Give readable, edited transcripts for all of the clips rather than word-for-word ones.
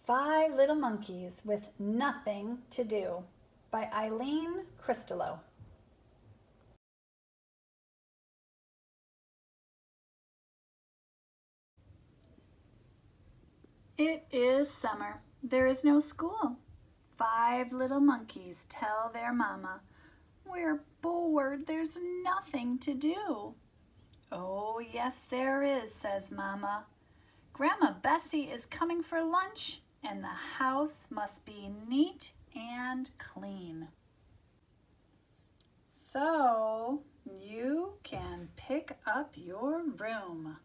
Five Little Monkeys with Nothing to Do by Eileen Cristello. It is summer. There is no school. Five little monkeys tell their mama, "We're bored. There's nothing to do." "Oh, yes, there is," says Mama. "Grandma Bessie is coming for lunch, and the house must be neat and clean. So you can pick up your room."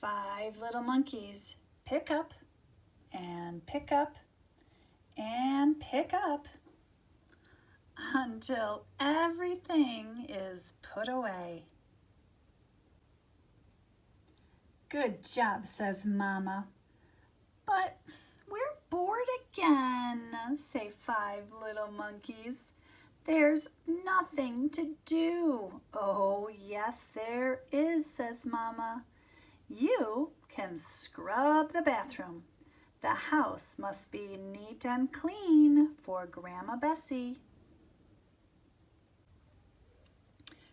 Five little monkeys pick up and pick up and pick up until everything is put away. "Good job," says Mama. "But we're bored again," say five little monkeys. "There's nothing to do." "Oh, yes, there is," says Mama. "You can scrub the bathroom. The house must be neat and clean for Grandma Bessie."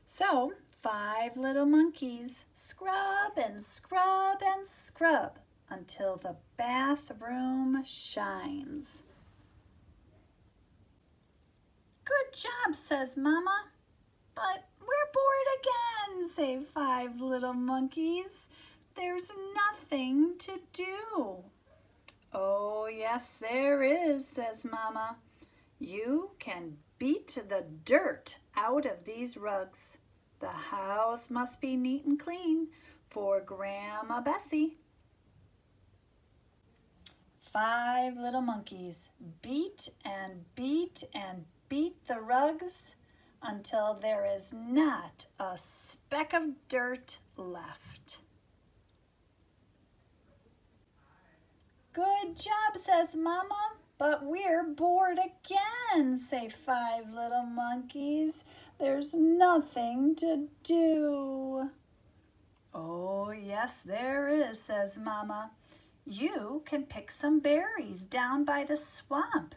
So five little monkeys scrub and scrub and scrub until the bathroom shines. "Good job," says Mama. "But we're bored again," say five little monkeys. "There's nothing to do." "Oh, yes, there is," says Mama. "You can beat the dirt out of these rugs. The house must be neat and clean for Grandma Bessie." Five little monkeys beat and beat and beat the rugs until there is not a speck of dirt left. "Good job," says Mama. "But we're bored again," say five little monkeys. "There's nothing to do." "Oh, yes, there is," says Mama. "You can pick some berries down by the swamp.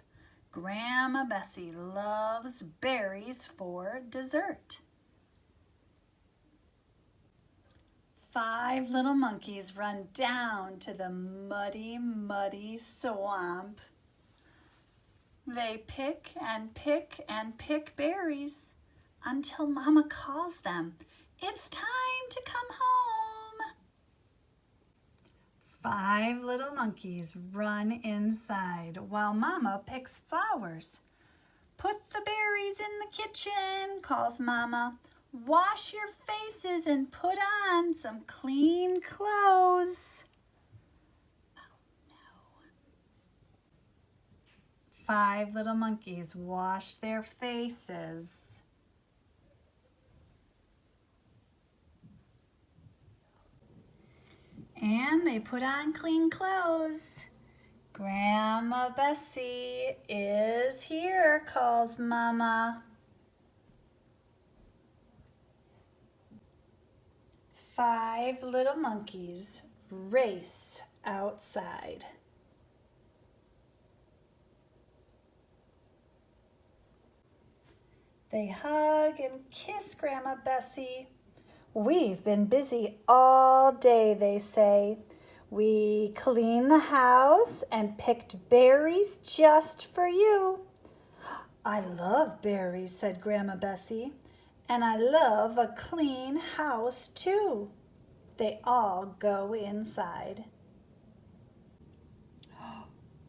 Grandma Bessie loves berries for dessert." Five little monkeys run down to the muddy, muddy swamp. They pick and pick and pick berries until Mama calls them, "It's time to come home." Five little monkeys run inside while Mama picks flowers. "Put the berries in the kitchen," calls Mama. "Wash your faces and put on some clean clothes." Oh, no. Five little monkeys wash their faces. And they put on clean clothes. "Grandma Bessie is here," calls Mama. Five little monkeys race outside. They hug and kiss Grandma Bessie. "We've been busy all day," they say. "We cleaned the house and picked berries just for you." "I love berries," said Grandma Bessie. "And I love a clean house too." They all go inside.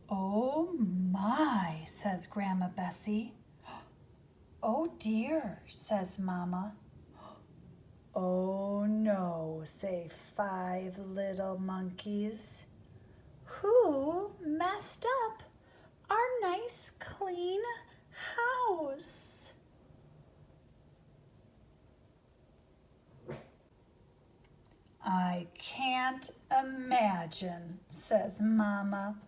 "Oh my," says Grandma Bessie. "Oh dear," says Mama. "Oh no," say five little monkeys. "Who messed up our nice clean house?" "I can't imagine," says Mama.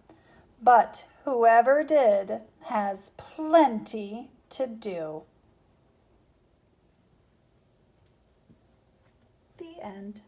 "But whoever did has plenty to do." The end.